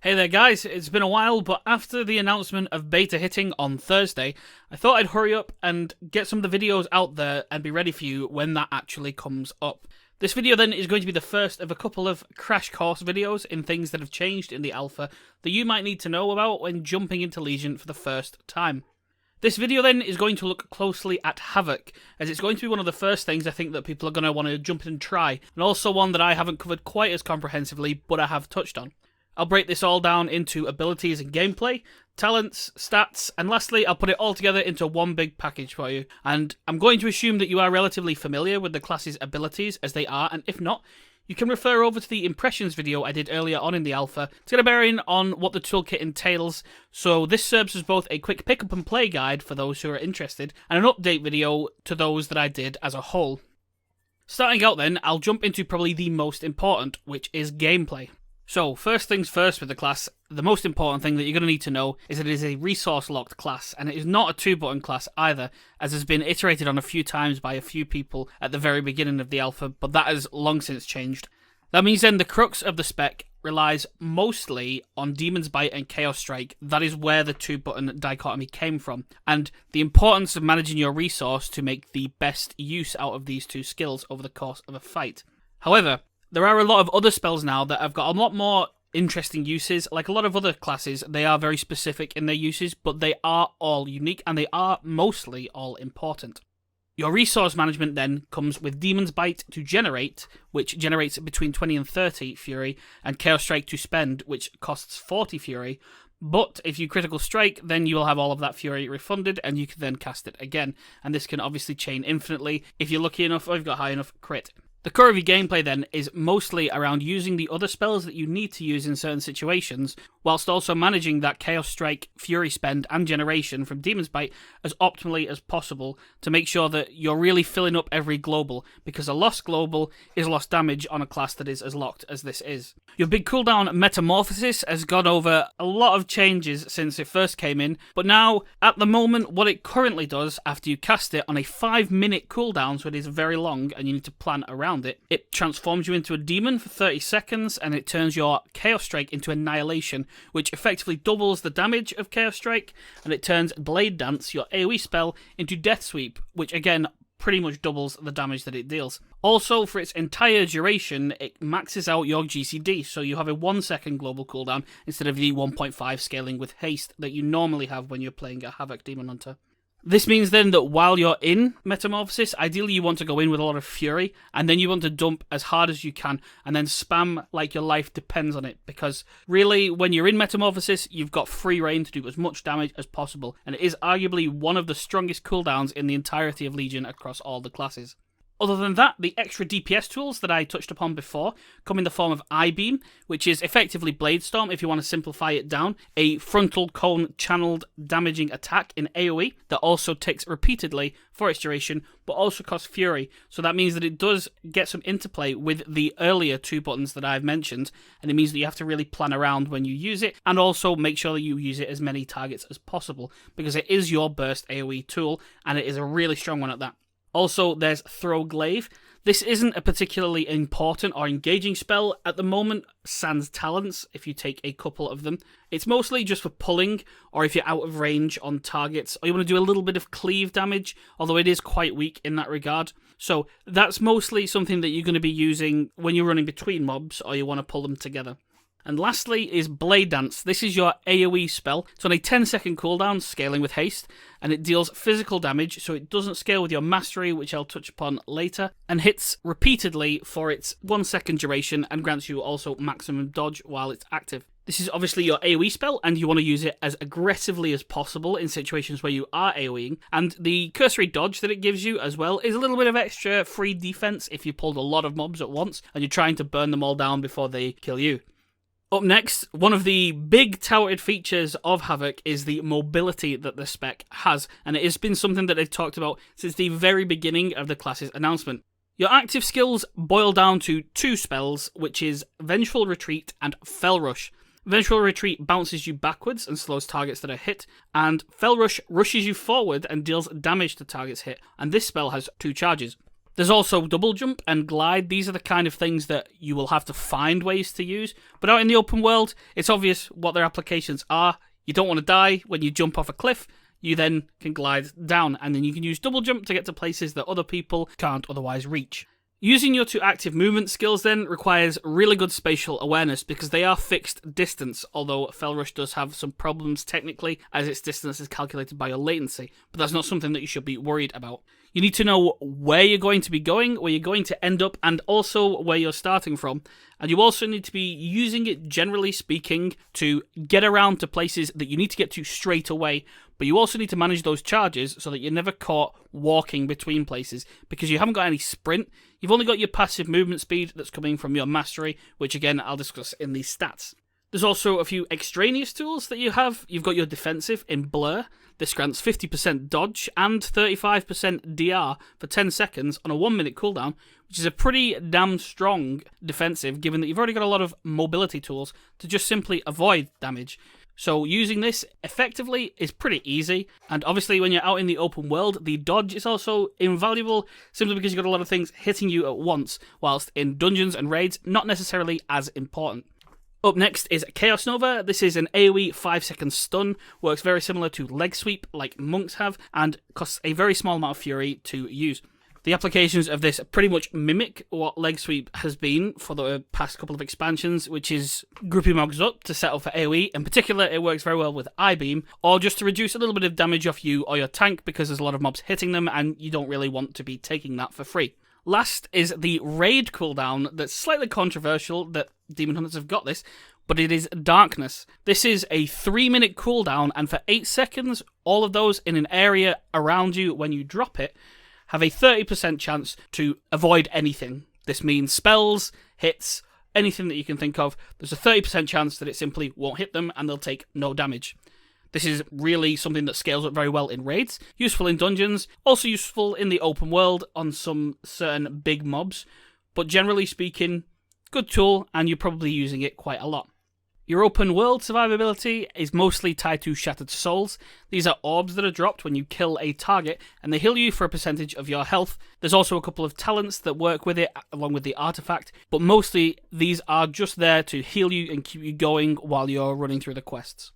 Hey there guys, it's been a while, but after the announcement of beta hitting on Thursday, I thought I'd hurry up and get some of the videos out there and be ready for you when that actually comes up. This video then is going to be the first of a couple of crash course videos in things that have changed in the alpha that you might need to know about when jumping into Legion for the first time. This video then is going to look closely at Havoc, as it's going to be one of the first things I think that people are going to want to jump in and try, and also one that I haven't covered quite as comprehensively, but I have touched on. I'll break this all down into abilities and gameplay, talents, stats, and lastly, I'll put it all together into one big package for you. And I'm going to assume that you are relatively familiar with the class's abilities as they are, and if not, you can refer over to the impressions video I did earlier on in the alpha to get a bearing on what the toolkit entails. So this serves as both a quick pick up and play guide for those who are interested, and an update video to those that I did as a whole. Starting out then, I'll jump into probably the most important, which is gameplay. So, first things first with the class, the most important thing that you're going to need to know is that it is a resource-locked class, and it is not a 2-button class either, as has been iterated on a few times by a few people at the very beginning of the alpha, but that has long since changed. That means then the crux of the spec relies mostly on Demon's Bite and Chaos Strike. That is where the 2-button dichotomy came from, and the importance of managing your resource to make the best use out of these two skills over the course of a fight. However, there are a lot of other spells now that have got a lot more interesting uses. Like a lot of other classes, they are very specific in their uses, but they are all unique and they are mostly all important. Your resource management then comes with Demon's Bite to generate, which generates between 20 and 30 Fury, and Chaos Strike to spend, which costs 40 Fury. But if you critical strike, then you will have all of that Fury refunded and you can then cast it again. And this can obviously chain infinitely if you're lucky enough or you've got high enough crit. The core of your gameplay then is mostly around using the other spells that you need to use in certain situations, whilst also managing that Chaos Strike, Fury spend and generation from Demon's Bite as optimally as possible to make sure that you're really filling up every global, because a lost global is lost damage on a class that is as locked as this is. Your big cooldown Metamorphosis has gone over a lot of changes since it first came in, but now, at the moment, what it currently does after you cast it on a 5-minute cooldown, so it is very long and you need to plan around it transforms you into a demon for 30 seconds and it turns your Chaos Strike into Annihilation, which effectively doubles the damage of Chaos Strike, and it turns Blade Dance, your AoE spell, into Death Sweep, which again pretty much doubles the damage that it deals. Also, for its entire duration, it maxes out your GCD, so you have a 1-second global cooldown instead of the 1.5 scaling with haste that you normally have when you're playing a Havoc Demon Hunter. This means then that while you're in Metamorphosis, ideally you want to go in with a lot of Fury, and then you want to dump as hard as you can, and then spam like your life depends on it, because really, when you're in Metamorphosis, you've got free reign to do as much damage as possible, and it is arguably one of the strongest cooldowns in the entirety of Legion across all the classes. Other than that, the extra DPS tools that I touched upon before come in the form of I-Beam, which is effectively Bladestorm if you want to simplify it down, a frontal cone channeled damaging attack in AoE that also ticks repeatedly for its duration, but also costs Fury, so that means that it does get some interplay with the earlier 2 buttons that I've mentioned, and it means that you have to really plan around when you use it, and also make sure that you use it as many targets as possible, because it is your burst AoE tool, and it is a really strong one at that. Also, there's Throw Glaive. This isn't a particularly important or engaging spell at the moment, sans talents, if you take a couple of them. It's mostly just for pulling, or if you're out of range on targets, or you want to do a little bit of cleave damage, although it is quite weak in that regard. So that's mostly something that you're going to be using when you're running between mobs, or you want to pull them together. And lastly is Blade Dance. This is your AoE spell. It's on a 10-second cooldown, scaling with haste, and it deals physical damage, so it doesn't scale with your mastery, which I'll touch upon later, and hits repeatedly for its 1-second duration, and grants you also maximum dodge while it's active. This is obviously your AoE spell, and you want to use it as aggressively as possible in situations where you are AoEing, and the cursory dodge that it gives you as well is a little bit of extra free defense if you pulled a lot of mobs at once, and you're trying to burn them all down before they kill you. Up next, one of the big touted features of Havoc is the mobility that the spec has, and it has been something that they've talked about since the very beginning of the class's announcement. Your active skills boil down to 2 spells, which is Vengeful Retreat and Fell Rush. Vengeful Retreat bounces you backwards and slows targets that are hit, and Fell Rush rushes you forward and deals damage to targets hit, and this spell has 2 charges. There's also double jump and glide. These are the kind of things that you will have to find ways to use. But out in the open world, it's obvious what their applications are. You don't want to die when you jump off a cliff. You then can glide down, and then you can use double jump to get to places that other people can't otherwise reach. Using your 2 active movement skills then requires really good spatial awareness because they are fixed distance, although Fell Rush does have some problems technically as its distance is calculated by your latency, but that's not something that you should be worried about. You need to know where you're going to be going, where you're going to end up, and also where you're starting from. And you also need to be using it, generally speaking, to get around to places that you need to get to straight away. But you also need to manage those charges so that you're never caught walking between places, because you haven't got any sprint. You've only got your passive movement speed that's coming from your mastery, which again I'll discuss in these stats. There's also a few extraneous tools that you have. You've got your defensive in Blur. This grants 50% dodge and 35% DR for 10 seconds on a 1-minute cooldown, which is a pretty damn strong defensive given that you've already got a lot of mobility tools to just simply avoid damage. So using this effectively is pretty easy, and obviously when you're out in the open world, the dodge is also invaluable simply because you've got a lot of things hitting you at once, whilst in dungeons and raids, not necessarily as important. Up next is Chaos Nova. This is an AoE 5-second stun, works very similar to Leg Sweep like monks have, and costs a very small amount of fury to use. The applications of this pretty much mimic what Leg Sweep has been for the past couple of expansions, which is grouping mobs up to set up for AoE. In particular, it works very well with I-Beam, or just to reduce a little bit of damage off you or your tank because there's a lot of mobs hitting them and you don't really want to be taking that for free. Last is the raid cooldown that's slightly controversial that Demon Hunters have got this, but it is Darkness. This is a 3-minute cooldown, and for 8 seconds, all of those in an area around you when you drop it have a 30% chance to avoid anything. This means spells, hits, anything that you can think of. There's a 30% chance that it simply won't hit them and they'll take no damage. This is really something that scales up very well in raids, useful in dungeons, also useful in the open world on some certain big mobs, but generally speaking, good tool, and you're probably using it quite a lot. Your open world survivability is mostly tied to Shattered Souls. These are orbs that are dropped when you kill a target, and they heal you for a percentage of your health. There's also a couple of talents that work with it, along with the artifact, but mostly these are just there to heal you and keep you going while you're running through the quests.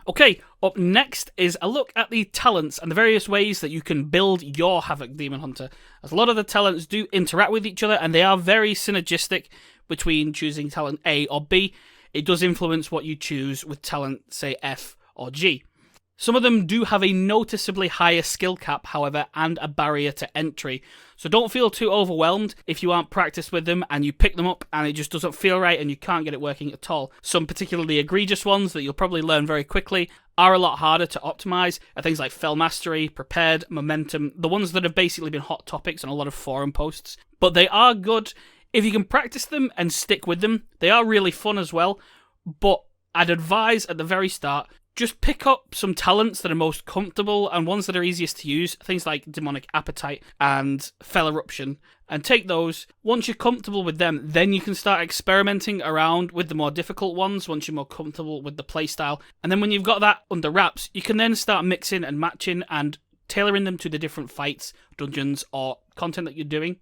Okay, up next is a look at the talents and the various ways that you can build your Havoc Demon Hunter, as a lot of the talents do interact with each other and they are very synergistic between choosing talent A or B. It does influence what you choose with talent, say, F or G. Some of them do have a noticeably higher skill cap, however, and a barrier to entry. So don't feel too overwhelmed if you aren't practiced with them and you pick them up and it just doesn't feel right and you can't get it working at all. Some particularly egregious ones that you'll probably learn very quickly are a lot harder to optimize, are things like Fell Mastery, Prepared, Momentum, the ones that have basically been hot topics on a lot of forum posts. But they are good if you can practice them and stick with them. They are really fun as well, but I'd advise at the very start, just pick up some talents that are most comfortable and ones that are easiest to use, things like Demonic Appetite and Fell Eruption, and take those. Once you're comfortable with them, then you can start experimenting around with the more difficult ones once you're more comfortable with the playstyle. And then when you've got that under wraps, you can then start mixing and matching and tailoring them to the different fights, dungeons, or content that you're doing.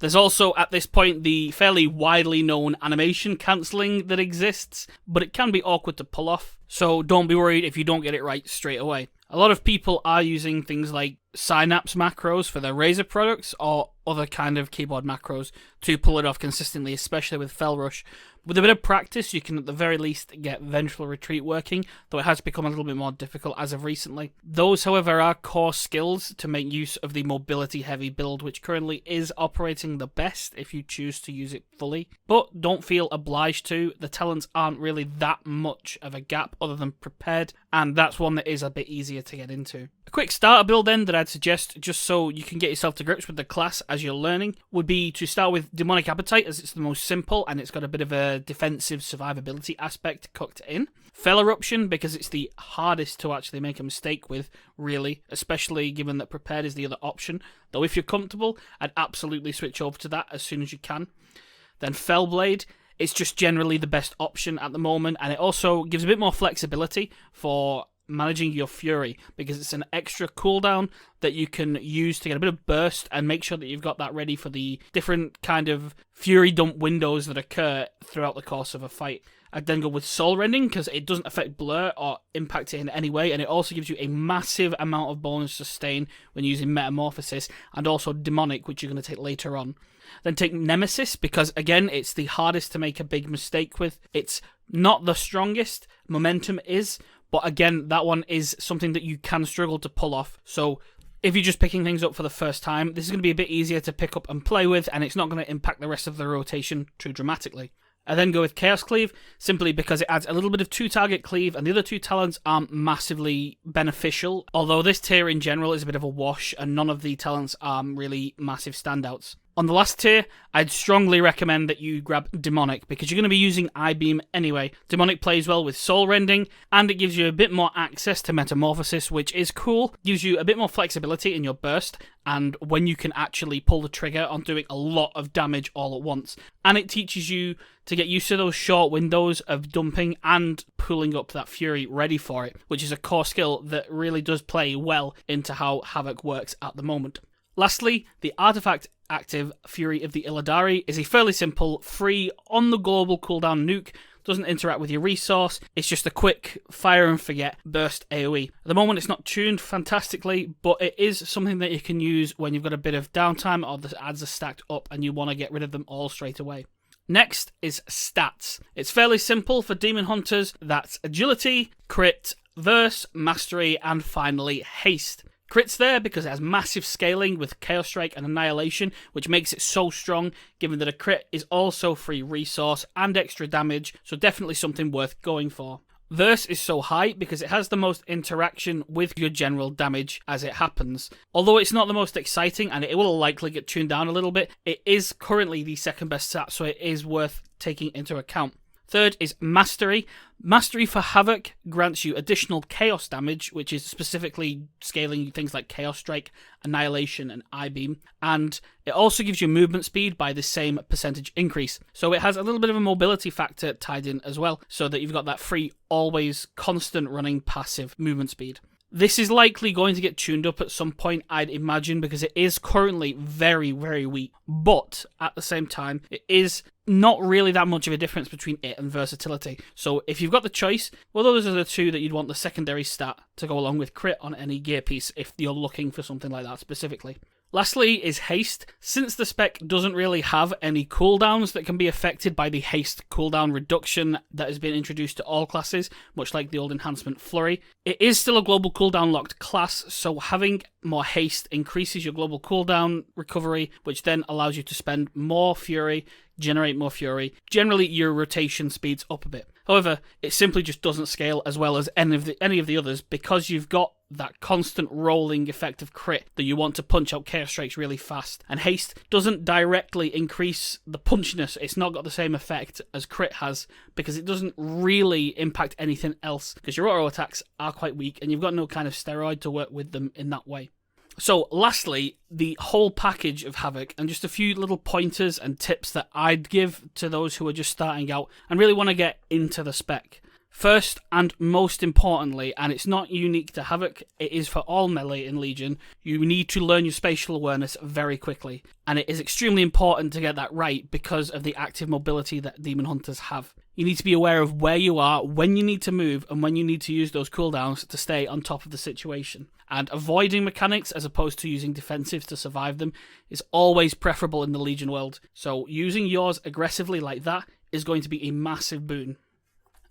There's also, at this point, the fairly widely known animation cancelling that exists, but it can be awkward to pull off, so don't be worried if you don't get it right straight away. A lot of people are using things like Synapse macros for their Razer products, or other kind of keyboard macros to pull it off consistently, especially with Fell Rush. With a bit of practice, you can at the very least get Vengeful Retreat working, though it has become a little bit more difficult as of recently. Those, however, are core skills to make use of the mobility-heavy build, which currently is operating the best if you choose to use it fully. But don't feel obliged to. The talents aren't really that much of a gap other than Prepared, and that's one that is a bit easier to get into. A quick starter build then that I'd suggest, just so you can get yourself to grips with the class as you're learning, would be to start with Demonic Appetite, as it's the most simple and it's got a bit of a defensive survivability aspect cooked in. Fell Eruption, because it's the hardest to actually make a mistake with, really, especially given that Prepared is the other option. Though if you're comfortable, I'd absolutely switch over to that as soon as you can. Then Fellblade, it's just generally the best option at the moment, and it also gives a bit more flexibility for managing your Fury, because it's an extra cooldown that you can use to get a bit of burst and make sure that you've got that ready for the different kind of Fury dump windows that occur throughout the course of a fight. I'd then go with Soul Rending because it doesn't affect Blur or impact it in any way, and it also gives you a massive amount of bonus sustain when using Metamorphosis, and also Demonic, which you're going to take later on. Then take Nemesis because, again, it's the hardest to make a big mistake with. It's not the strongest, Momentum is, but again, that one is something that you can struggle to pull off. So if you're just picking things up for the first time, this is going to be a bit easier to pick up and play with, and it's not going to impact the rest of the rotation too dramatically. I then go with Chaos Cleave, simply because it adds a little bit of 2-target cleave, and the other 2 talents aren't massively beneficial, although this tier in general is a bit of a wash, and none of the talents are really massive standouts. On the last tier, I'd strongly recommend that you grab Demonic, because you're going to be using I-Beam anyway. Demonic plays well with Soul Rending, and it gives you a bit more access to Metamorphosis, which is cool. Gives you a bit more flexibility in your burst, and when you can actually pull the trigger on doing a lot of damage all at once. And it teaches you to get used to those short windows of dumping and pulling up that Fury ready for it, which is a core skill that really does play well into how Havoc works at the moment. Lastly, the artifact active Fury of the Illidari is a fairly simple, free, on the global cooldown nuke. Doesn't interact with your resource, it's just a quick fire and forget burst AoE. At the moment it's not tuned fantastically, but it is something that you can use when you've got a bit of downtime or the ads are stacked up and you want to get rid of them all straight away. Next is stats. It's fairly simple for Demon Hunters. That's agility, crit, verse, mastery, and finally haste. Crit's there because it has massive scaling with Chaos Strike and Annihilation, which makes it so strong, given that a crit is also free resource and extra damage, so definitely something worth going for. Verse is so high because it has the most interaction with your general damage as it happens. Although it's not the most exciting and it will likely get tuned down a little bit, it is currently the second best stat, so it is worth taking into account. Third is Mastery. Mastery for Havoc grants you additional chaos damage, which is specifically scaling things like Chaos Strike, Annihilation, and I-Beam. And it also gives you movement speed by the same percentage increase. So it has a little bit of a mobility factor tied in as well, so that you've got that free, always constant running passive movement speed. This is likely going to get tuned up at some point, I'd imagine, because it is currently very, very weak. But at the same time, it is not really that much of a difference between it and versatility. So if you've got the choice, well, those are the two that you'd want the secondary stat to go along with crit on any gear piece if you're looking for something like that specifically. Lastly is haste. Since the spec doesn't really have any cooldowns that can be affected by the haste cooldown reduction that has been introduced to all classes, much like the old enhancement Flurry, it is still a global cooldown locked class, so having more haste increases your global cooldown recovery, which then allows you to spend more Fury, generate more Fury. Generally, your rotation speeds up a bit. However, it simply just doesn't scale as well as any of the others because you've got that constant rolling effect of crit that you want to punch out Chaos Strikes really fast. And haste doesn't directly increase the punchiness. It's not got the same effect as crit has because it doesn't really impact anything else because your auto attacks are quite weak and you've got no kind of steroid to work with them in that way. So lastly, the whole package of Havoc and just a few little pointers and tips that I'd give to those who are just starting out and really want to get into the spec. First and most importantly, and it's not unique to Havoc, it is for all melee in Legion, you need to learn your spatial awareness very quickly. And it is extremely important to get that right because of the active mobility that Demon Hunters have. You need to be aware of where you are, when you need to move, and when you need to use those cooldowns to stay on top of the situation. And avoiding mechanics as opposed to using defensives to survive them is always preferable in the Legion world. So using yours aggressively like that is going to be a massive boon.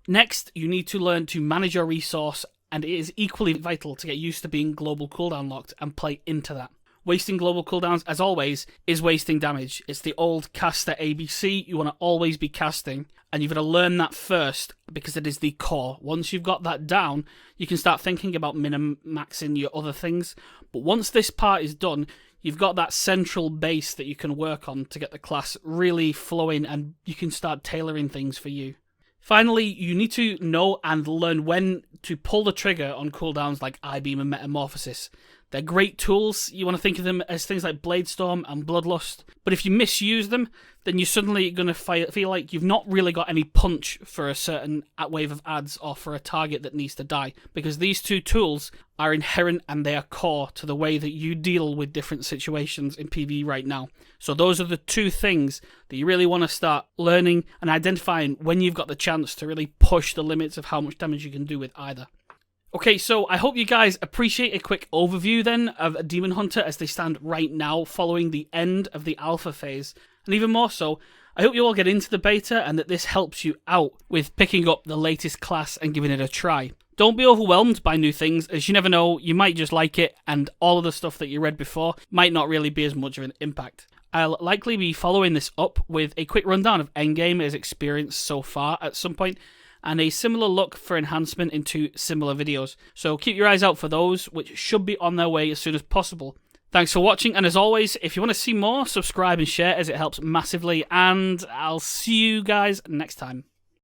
Next, you need to learn to manage your resource, and it is equally vital to get used to being global cooldown locked and play into that. Wasting global cooldowns, as always, is wasting damage. It's the old caster ABC, you want to always be casting, and you've got to learn that first because it is the core. Once you've got that down, you can start thinking about min-maxing your other things, but once this part is done, you've got that central base that you can work on to get the class really flowing and you can start tailoring things for you. Finally, you need to know and learn when to pull the trigger on cooldowns like I-Beam and Metamorphosis. They're great tools. You want to think of them as things like Bladestorm and Bloodlust. But if you misuse them, then you're suddenly going to feel like you've not really got any punch for a certain wave of ads or for a target that needs to die. Because these two tools are inherent and they are core to the way that you deal with different situations in PvE right now. So those are the two things that you really want to start learning and identifying when you've got the chance to really push the limits of how much damage you can do with either. Okay, so I hope you guys appreciate a quick overview then of Demon Hunter as they stand right now following the end of the alpha phase. And even more so, I hope you all get into the beta and that this helps you out with picking up the latest class and giving it a try. Don't be overwhelmed by new things, as you never know, you might just like it and all of the stuff that you read before might not really be as much of an impact. I'll likely be following this up with a quick rundown of endgame as experienced so far at some point, and a similar look for enhancement into similar videos. So keep your eyes out for those, which should be on their way as soon as possible. Thanks for watching, and as always, if you want to see more, subscribe and share as it helps massively, and I'll see you guys next time.